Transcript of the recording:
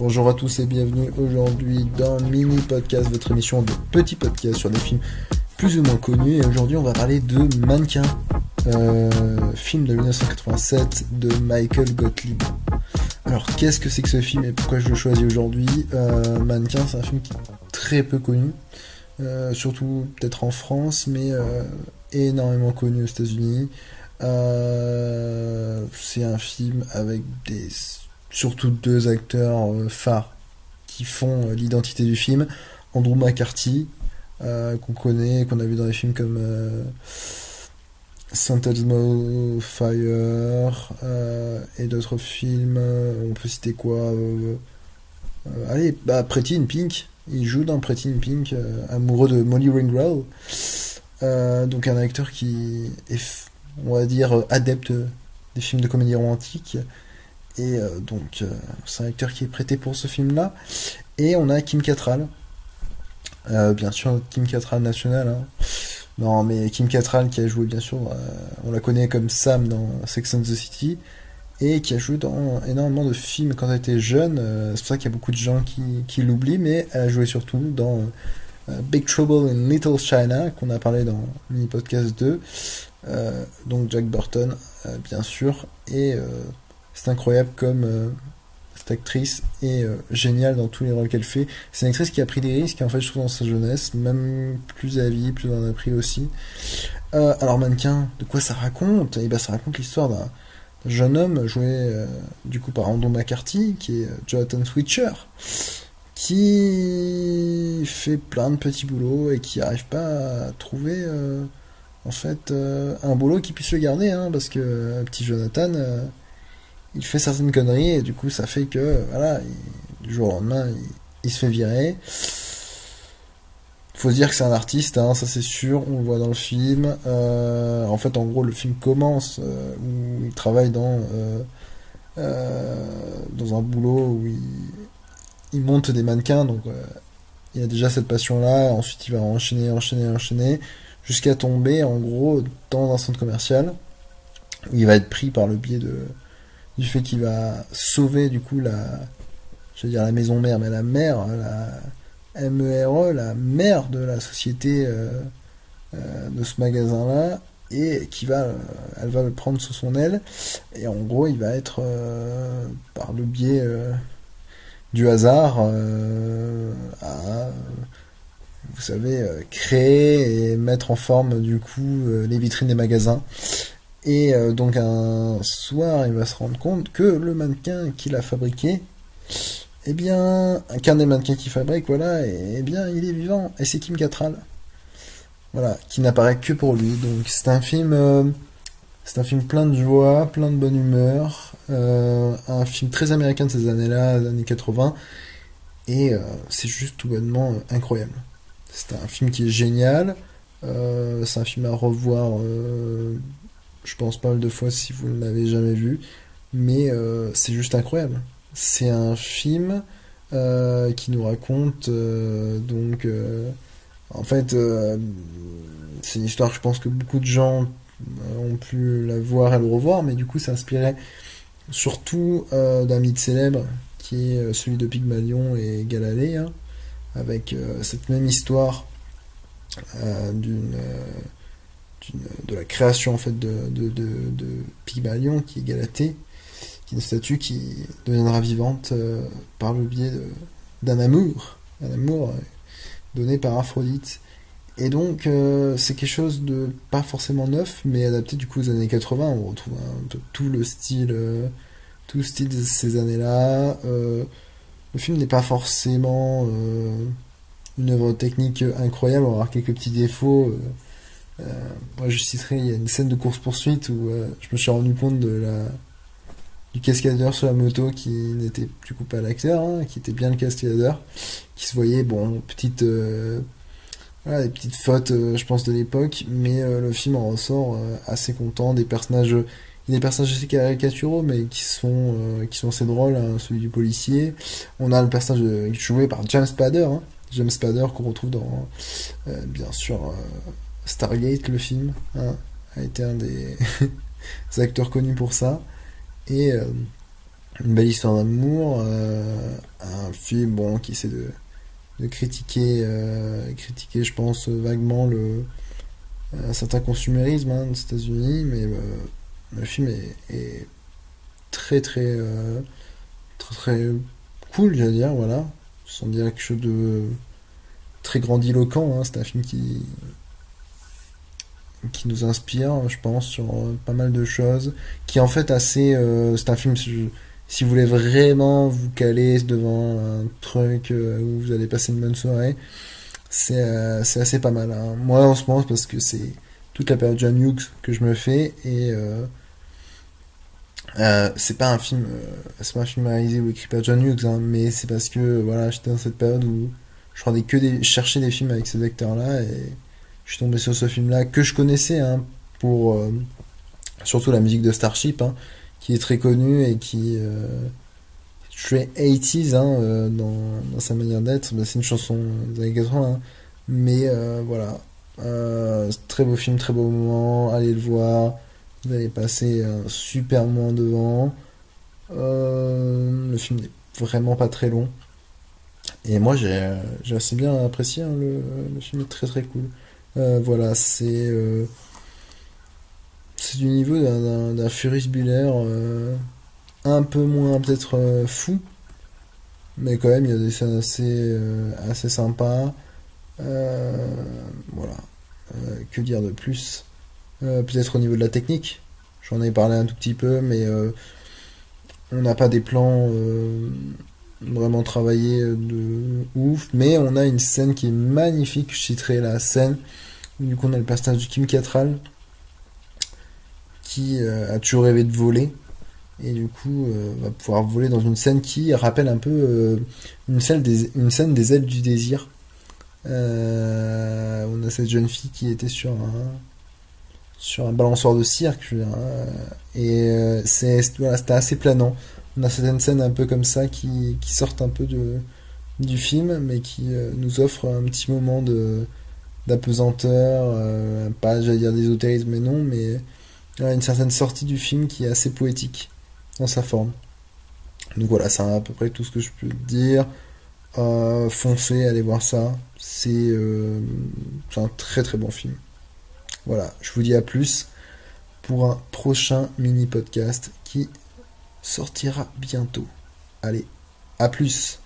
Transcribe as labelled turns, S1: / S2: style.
S1: Bonjour à tous et bienvenue aujourd'hui dans Mini Podcast, votre émission de petits podcasts sur des films plus ou moins connus. Et aujourd'hui on va parler de Mannequin, film de 1987 de Michael Gottlieb. Alors qu'est-ce que c'est que ce film et pourquoi je le choisis aujourd'hui? Mannequin, c'est un film qui est très peu connu, surtout peut-être en France, mais énormément connu aux États-Unis. C'est un film avec surtout deux acteurs phares qui font l'identité du film. Andrew McCarthy, qu'on connaît, qu'on a vu dans des films comme Phantasmal Fire et d'autres films. On peut citer quoi? Pretty in Pink. Il joue dans Pretty in Pink, amoureux de Molly Ringwald. Donc un acteur qui est, on va dire, adepte des films de comédie romantique. Et c'est un acteur qui est prêté pour ce film-là. Et on a Kim Cattrall. Bien sûr, Kim Cattrall national. Hein. Non, mais Kim Cattrall qui a joué, bien sûr, on la connaît comme Sam dans Sex and the City. Et qui a joué dans énormément de films quand elle était jeune. C'est pour ça qu'il y a beaucoup de gens qui l'oublient. Mais elle a joué surtout dans Big Trouble in Little China, qu'on a parlé dans Mini Podcast 2. Donc Jack Burton, bien sûr. Et c'est incroyable comme cette actrice est géniale dans tous les rôles qu'elle fait. C'est une actrice qui a pris des risques, en fait, je trouve, dans sa jeunesse, même plus à vie, plus en a pris aussi. Alors, Mannequin, de quoi ça raconte? Eh ben, ça raconte l'histoire d'un jeune homme joué du coup par Andrew McCarthy, qui est Jonathan Switcher, qui fait plein de petits boulots et qui n'arrive pas à trouver en fait un boulot qui puisse le garder, hein, parce que petit Jonathan il fait certaines conneries et du coup ça fait que voilà, du jour au lendemain il se fait virer. Faut se dire que c'est un artiste, hein, ça c'est sûr, on le voit dans le film. En fait, en gros, le film commence où il travaille dans un boulot où il monte des mannequins, donc il a déjà cette passion-là. Ensuite, il va enchaîner, jusqu'à tomber en gros dans un centre commercial où il va être pris par le biais du fait qu'il va sauver du coup la maison mère, mais la mère, la MERE, la mère de la société de ce magasin-là, et elle va le prendre sous son aile, et en gros il va être par le biais du hasard vous savez, créer et mettre en forme du coup les vitrines des magasins. Et donc un soir, il va se rendre compte que le mannequin qu'il a fabriqué, eh bien, qu'un des mannequins qu'il fabrique, voilà, et bien, il est vivant. Et c'est Kim Cattrall, voilà, qui n'apparaît que pour lui. Donc c'est un film plein de joie, plein de bonne humeur, un film très américain de ces années-là, des années 80, et c'est juste tout bonnement incroyable. C'est un film qui est génial. C'est un film à revoir. Je pense pas mal de fois si vous ne l'avez jamais vu, mais c'est juste incroyable. C'est un film qui nous raconte en fait c'est une histoire que je pense que beaucoup de gens ont pu la voir et le revoir, mais du coup ça inspirait surtout d'un mythe célèbre qui est celui de Pygmalion et Galalée, hein, avec cette même histoire de la création en fait de Pygmalion, qui est Galatée, qui est une statue qui deviendra vivante par le biais d'un amour, donné par Aphrodite. Et donc c'est quelque chose de pas forcément neuf, mais adapté du coup aux années 80. On retrouve un peu tout le style de ces années-là. Le film n'est pas forcément une œuvre technique incroyable, on va avoir quelques petits défauts. Moi je citerai, il y a une scène de course-poursuite où je me suis rendu compte du cascadeur sur la moto qui n'était du coup pas l'acteur, hein, qui était bien le cascadeur, qui se voyait, bon, des petites fautes, je pense, de l'époque, mais le film en ressort assez content. Des personnages assez caricaturaux, mais qui sont assez drôles, hein, celui du policier. On a le personnage joué par James Spader, hein, qu'on retrouve dans, bien sûr, Stargate, le film, hein, a été un des acteurs connus pour ça. Et une belle histoire d'amour, film, bon, qui essaie de critiquer, je pense, vaguement un certain consumérisme hein, aux États-Unis, mais le film est très très très cool, j'allais dire, voilà, sans dire quelque chose de très grandiloquent, hein. C'est un film qui nous inspire, je pense, sur pas mal de choses, qui est en fait assez... c'est un film, si vous voulez vraiment vous caler devant un truc où vous allez passer une bonne soirée, c'est assez pas mal, hein. Moi, en ce moment, parce que c'est toute la période John Hughes que je me fais, et c'est pas un film réalisé ou écrit par John Hughes, hein, mais c'est parce que, voilà, j'étais dans cette période où cherchais des films avec ces acteurs-là, et je suis tombé sur ce film-là que je connaissais hein, pour surtout la musique de Starship, hein, qui est très connue et qui très 80s hein, dans sa manière d'être. Bah, c'est une chanson des années 80, hein, mais voilà. Très beau film, très beau moment. Allez le voir. Vous allez passer un super moment devant. Le film n'est vraiment pas très long. Et moi, j'ai assez bien apprécié, hein, le film est très très cool. Voilà, c'est du niveau d'un Ferris Bueller un peu moins peut-être fou, mais quand même il y a des scènes assez sympas. Voilà. Que dire de plus? Peut-être au niveau de la technique, j'en ai parlé un tout petit peu, mais on n'a pas des plans vraiment travaillés de ouf, mais on a une scène qui est magnifique. Je citerai la scène où du coup on a le personnage de Kim Cattrall qui a toujours rêvé de voler et du coup va pouvoir voler dans une scène qui rappelle un peu une scène des ailes du désir. On a cette jeune fille qui était sur un balançoire de cirque, je veux dire, et voilà, c'était assez planant. On a certaines scènes un peu comme ça qui sortent un peu du film, mais qui nous offrent un petit moment d'apesanteur, pas j'allais dire d'ésotérisme, mais non, mais une certaine sortie du film qui est assez poétique dans sa forme. Donc voilà, c'est à peu près tout ce que je peux dire. Foncez, allez voir ça. C'est un très très bon film. Voilà, je vous dis à plus pour un prochain mini podcast qui sortira bientôt. Allez, à plus.